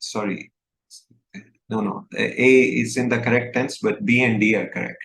sorry, no, A is in the correct tense, but B and D are correct.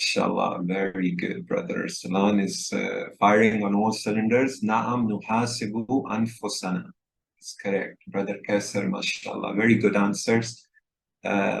Inshallah, very good, brother. Salan is firing on all cylinders. Na'am nuhasibu anfusana. It's correct. Brother Kaisar, mashallah. Very good answers. Uh,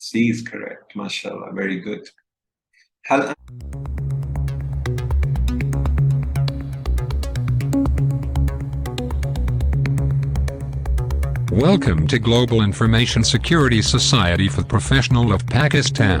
C is correct. MashaAllah. Very good. هل Welcome to Global Information Security Society for Professional of Pakistan.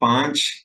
5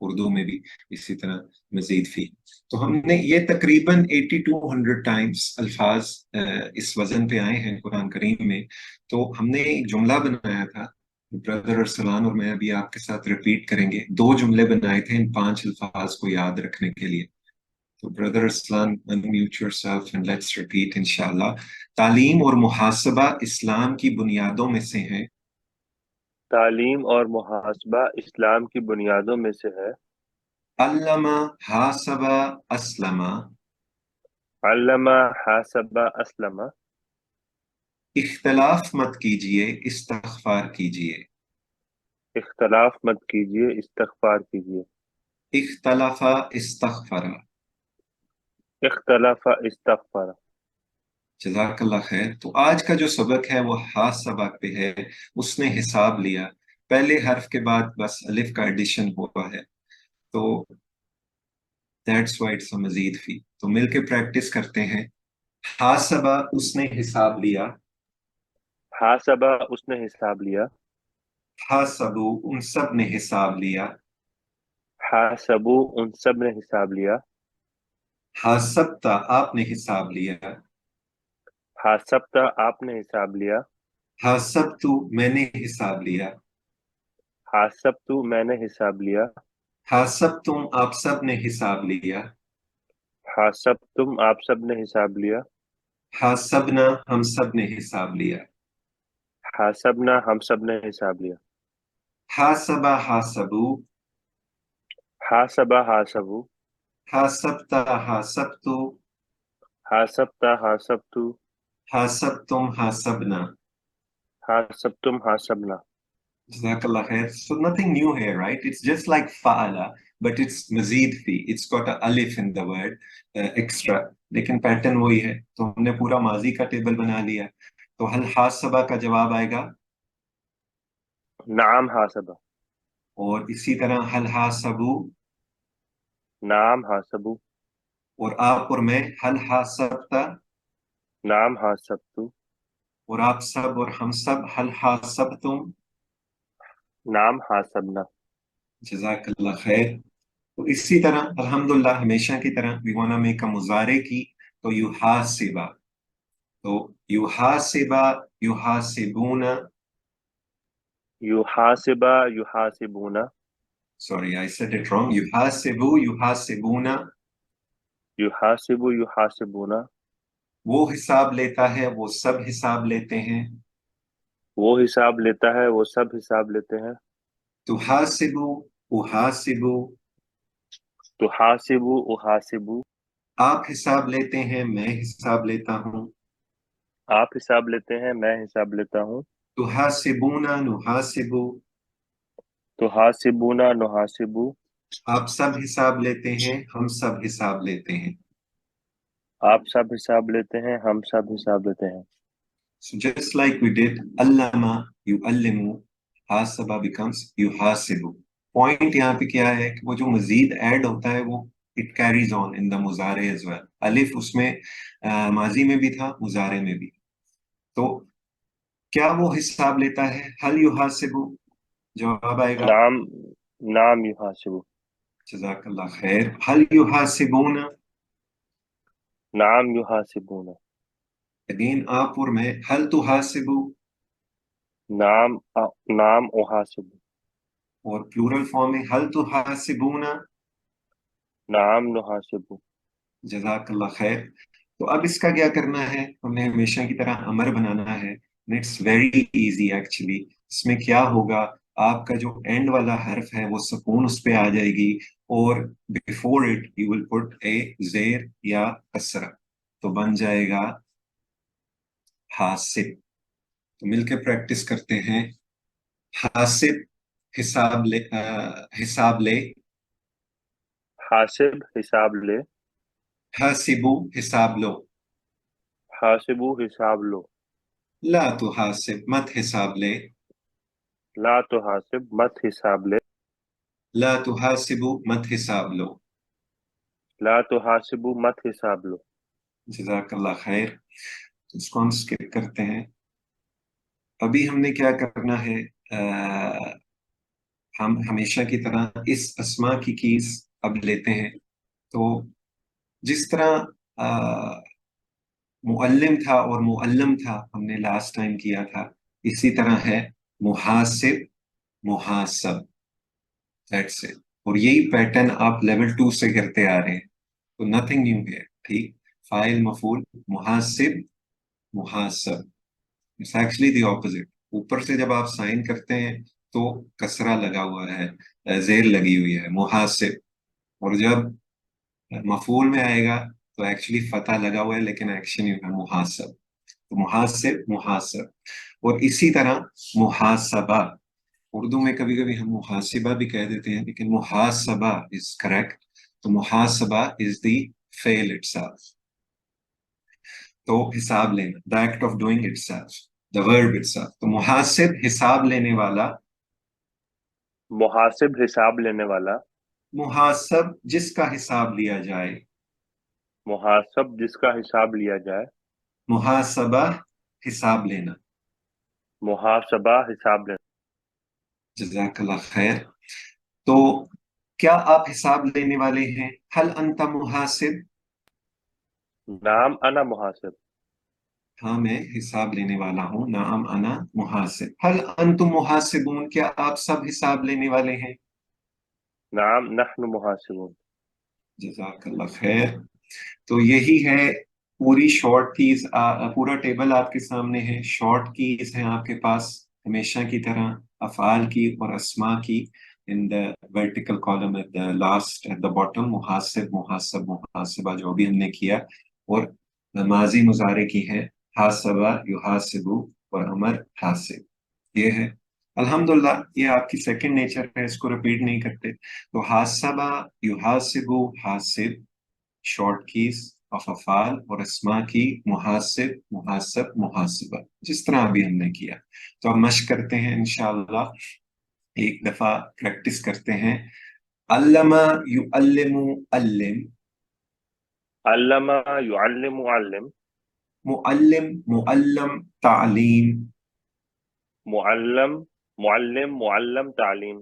Urdu میں بھی اسی طرح مزید فی. تو ہم نے یہ تقریباً 8200 ٹائمز الفاظ اس وزن پہ آئے ہیں قرآن کریم میں. تو ہم نے ایک جملہ بنایا تھا، برادر ارسلان اور میں ابھی آپ کے ساتھ ریپیٹ کریں گے. 2 جملے بنائے تھے ان 5 الفاظ کو یاد رکھنے کے لیے. تو برادر Arsalan unmute yourself and let's repeat انشاءاللہ. تعلیم اور محاسبہ اسلام کی بنیادوں میں سے ہیں. تعلیم اور محاسبہ اسلام کی بنیادوں میں سے ہے. علامہ حاسبہ اسلمہ. علامہ حاسبہ اسلمہ. اختلاف مت کیجئے استغفار کیجئے. اختلاف مت کیجیے استغفار کیجیے. اختلف استغفر. اختلاف استغفر. جزاک اللہ خیر. تو آج کا جو سبق ہے وہ حاسبہ پہ ہے. اس نے حساب لیا، پہلے حرف کے بعد بس الف کا ایڈیشن ہوا ہے، تو دیٹس وائی اٹس مزید فی. تو مل کے پریکٹس کرتے ہیں. حاسبہ اس نے حساب لیا. حاسبہ اس نے حساب لیا. حاسبو ان سب نے حساب لیا. حاسبو ان سب نے حساب لیا. حاسبتا آپ نے حساب لیا. حاسبتا آپ نے حساب لیا. حاسبتو میں نے حساب لیا. حاسبتو میں نے حساب لیا. حاسبتم آپ سب نے حساب لیا. حاسبتم آپ سب نے حساب لیا. حاسبنا ہم سب نے حساب لیا. حاسبنا ہم سب نے حساب لیا. حاسبہ حاسبو. حاسبہ حاسبو. حاسبتا حاسبتو. حاسبتا حاسبتو. حاسبتم حاسبنا. حاسبتم حاسبنا. Jazakallah khair. So nothing new here, right? It's just like fa'ala, but it's mazid fi. It's got a alif in the word, extra. لیکن پیٹرن وہی ہے. تو ہم نے پورا ماضی کا ٹیبل بنا لیا. تو حل حاسبہ کا جواب آئے گا. نعم حاسبہ. اور اسی طرح حل حاسبو. نعم حاسبو. اور آپ اور میں حل حاسبتا. نعم حاسبتو. اور آپ سب اور ہم سب حل حاسبتم. نعم حاسبنا. جزاک اللہ خیر. تو اسی طرح الحمدللہ ہمیشہ کی طرح we wanna make a مضارع کی. تو یحاسبہ. تو یحاسبہ یحاسبون. یحاسبہ یحاسبون. Sorry, I said it wrong. یحاسبو یحاسبون. یحاسبو یحاسبون. وہ حساب لیتا ہے وہ سب حساب لیتے ہیں. وہ حساب لیتا ہے وہ سب حساب لیتے ہیں. تحاسبو احاسبو. تحاسبو احاسبو. آپ حساب لیتے ہیں میں حساب لیتا ہوں. آپ حساب لیتے ہیں میں حساب لیتا ہوں. تحاسبون نحاسبو. تحاسبون نحاسبو. آپ سب حساب لیتے ہیں ہم سب حساب لیتے ہیں. آپ سب حساب لیتے ہیں ہم سب حساب لیتے ہیں. So just like we did, allama yu'allimu, hasaba becomes yuhasibu. Point یہاں پہ کیا ہے کہ وہ جو مزید ایڈ ہوتا ہے وہ it carries on in the مضارع as well. الف اس میں ماضی میں بھی تھا مضارع میں بھی. تو کیا وہ حساب لیتا ہے؟ حل یحاسبو. جواب آئے گا نعم. نعم یحاسبو. جزاک اللہ خیر. حل یحاسبون. نعم یحاسبون. اگین آپ اور میں حل تحاسبو. نعم. نعم احاسبو. اور پلورل فارم میں حل تحاسبون. نعم نحاسبو. جزاک اللہ خیر. تو اب اس کا کیا کرنا ہے؟ ہم نے ہمیشہ کی طرح امر بنانا ہے. It's very easy actually. اس میں کیا ہوگا، آپ کا جو اینڈ والا حرف ہے وہ سکون اس پہ آ جائے گی، اور بیفور اٹ یو ول پٹ اے زیر یا کسرہ، تو بن جائے گا حاسب. تو مل کے پریکٹس کرتے ہیں. حاسب حساب لے. حساب لے. حاسب حساب لے. حاسبو حساب لو. حاسبو حساب لو. لا تو حاسب مت حساب لے. لا تحاسب مت حساب لے. لا تو حاسبو مت حساب لو. لا تحاسبو مت حساب لو. جزاک اللہ خیر. اس کو ہم سکپ کرتے ہیں. ابھی ہم نے کیا کرنا ہے، ہم ہمیشہ کی طرح اس اسما کی کیز اب لیتے ہیں. تو جس طرح معلم تھا اور معلم تھا ہم نے لاسٹ ٹائم کیا تھا، اسی طرح ہے محاسب، محاسب. That's it. اور یہی پیٹرن آپ لیول 2 سے کرتے آ رہے ہیں، تو نتھنگ نیو ہے. ٹھیک. فائل مفعول، محاسب، محاسب. It's actually the opposite. اوپر سے جب آپ سائن کرتے ہیں تو کسرہ لگا ہوا ہے، زیر لگی ہوئی ہے، محاسب. اور جب مفعول میں آئے گا تو ایکچولی فتح لگا ہوا ہے لیکن ایکشن ہے محاسب. تو محاسب، محاسب. اور اسی طرح محاسبہ، اردو میں کبھی کبھی ہم محاسبہ بھی کہہ دیتے ہیں لیکن محاسبہ از کریکٹ. تو محاسبہ از دی فعل itself. تو حساب لینا، the act of doing itself, the verb itself. تو محاسب حساب لینے والا، محاسب حساب لینے والا، محاسب جس کا حساب لیا جائے، محاسب جس کا حساب لیا جائے، محاسبہ حساب لینا. محاسبہ حساب لینا. جزاک اللہ خیر. تو کیا آپ حساب لینے والے ہیں؟ حل انت محاسب؟ نام انا محاسب. ہاں میں حساب لینے والا ہوں. نعم انا محاسب. حل انتم محاسبون؟ کیا آپ سب حساب لینے والے ہیں؟ نام نحن محاسبون. جزاک اللہ خیر. تو یہی ہے پوری شارٹ کیز. پورا ٹیبل آپ کے سامنے ہے. شارٹ کیز ہیں آپ کے پاس ہمیشہ کی طرح، افعال کی اور اسما کی. in the vertical column at the last at the bottom محاسب، محاسب، محاسبہ جو بھی ہم نے کیا. اور ماضی مضارع کی ہے حاسبہ، یحاسبو، اور امر حاسب. یہ ہے الحمدللہ. یہ آپ کی سیکنڈ نیچر ہے، اس کو ریپیٹ نہیں کرتے. تو حاسبہ، یحاسبو، حاسب، شارٹ کیز آف افعال، اور اسما کی محاسب، محاسب، محاسبہ، جس طرح ابھی ہم نے کیا. تو اب مشق کرتے ہیں انشاءاللہ. ایک دفعہ پریکٹس کرتے ہیں. علم یعلم، علم. علم يعلم علم. معلم، معلم، تعلیم. معلم معلم معلم تعلیم.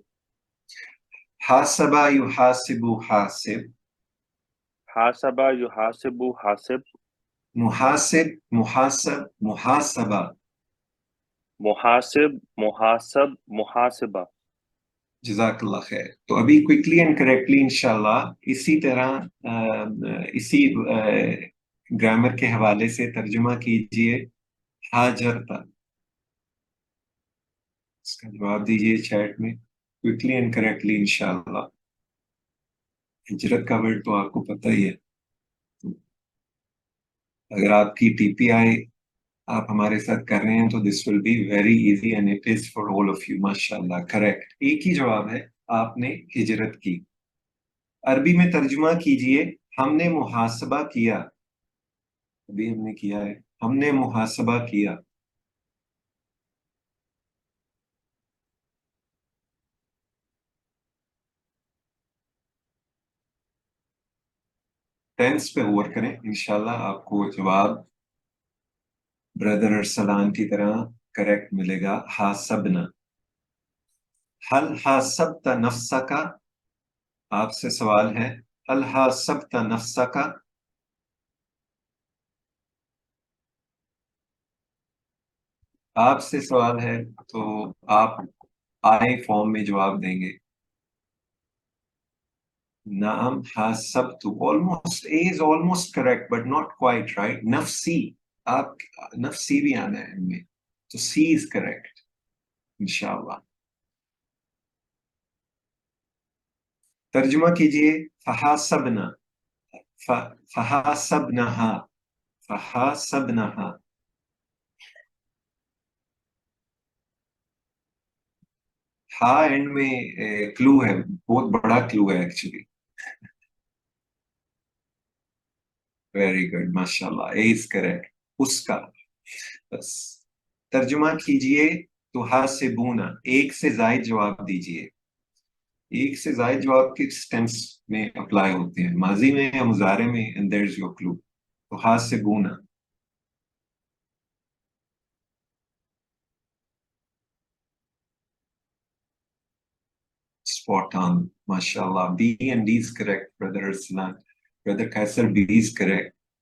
حاسبہ یحاسب، حاسب. حاسب یحاسب حاسب. محاسب، محاسب، محاسبہ. محاسب محاسب محاسبہ. جزاک اللہ خیر. تو ابھی کوئکلی اینڈ کریکٹلی انشاءاللہ اسی طرح اسی گرامر کے حوالے سے ترجمہ کیجئے حاجرتا. اس کا جواب دیجئے چیٹ میں کوئکلی اینڈ کریکٹلی انشاءاللہ. ہجرت کا ورڈ تو آپ کو پتہ ہی ہے. اگر آپ کی ٹی پی آئی آپ ہمارے ساتھ کر رہے ہیں تو this will be very easy and it is for all of you. ماشاء اللہ کریکٹ. ایک ہی جواب ہے، آپ نے ہجرت کی. عربی میں ترجمہ کیجئے ہم نے محاسبہ کیا. ابھی ہم نے کیا ہے، ہم نے محاسبہ کیا. ٹینس پہ غور کریں، انشاءاللہ آپ کو جواب بردر ارسلان کی طرح کریکٹ ملے گا. حاسبنا. حل حاسبت نفسک؟ آپ سے سوال ہے، حل حاسبت نفسک؟ آپ سے سوال ہے تو آپ آئی فارم میں جواب دیں گے. نعم حاسبت. almost A is almost correct but not quite right. نفسی، آپ نفسی بھی آنا ہے ان میں، تو C is correct انشاءاللہ. ترجمہ کیجئے فحاسبنا. فحاسبناہا، فحاسبناہا. ہاں اینڈ میں کلو ہے، بہت بڑا کلو ہے ایکچولی. ویری گڈ ماشاءاللہ. اے از کریکٹ. اس کا بس ترجمہ کیجئے تو حاسبونا. ایک سے زائد جواب دیجئے. ایک سے زائد جواب کس ٹینس میں اپلائی ہوتے ہیں، ماضی میں یا مضارع میں؟ and there's your clue. تو حاسبونا. spot on, mashallah. B and D is correct, brother Arslan. Brother Kaisar, B is correct,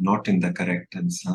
not in the correct answer.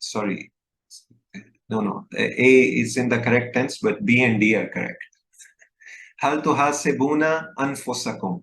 sorry, no, A is in the correct tense, but B and D are correct. هل تحاسبون أنفسكم.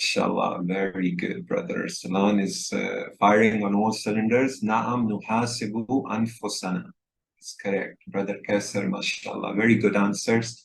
Inshallah, very good, brother. Salan is firing on all cylinders. Na'am nuhasibu anfusana. It's correct. Brother Kaisar, mashallah. Very good answers.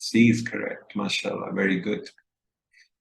C is correct. MashaAllah. Very good.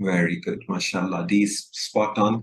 Very good. MashaAllah. D is spot on.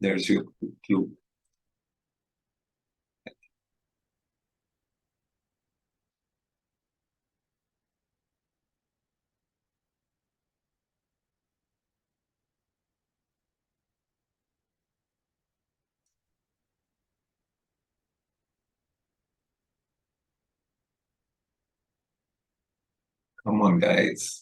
There's your clue. Come on, guys.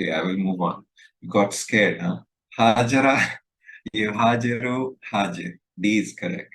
Okay, I will move on. You got scared, huh? Hajara, yuhajiru, hajir. D is correct.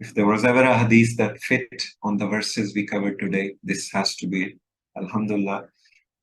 If there was ever a hadith that fit on the verses we covered today, this has to be it. Alhamdulillah.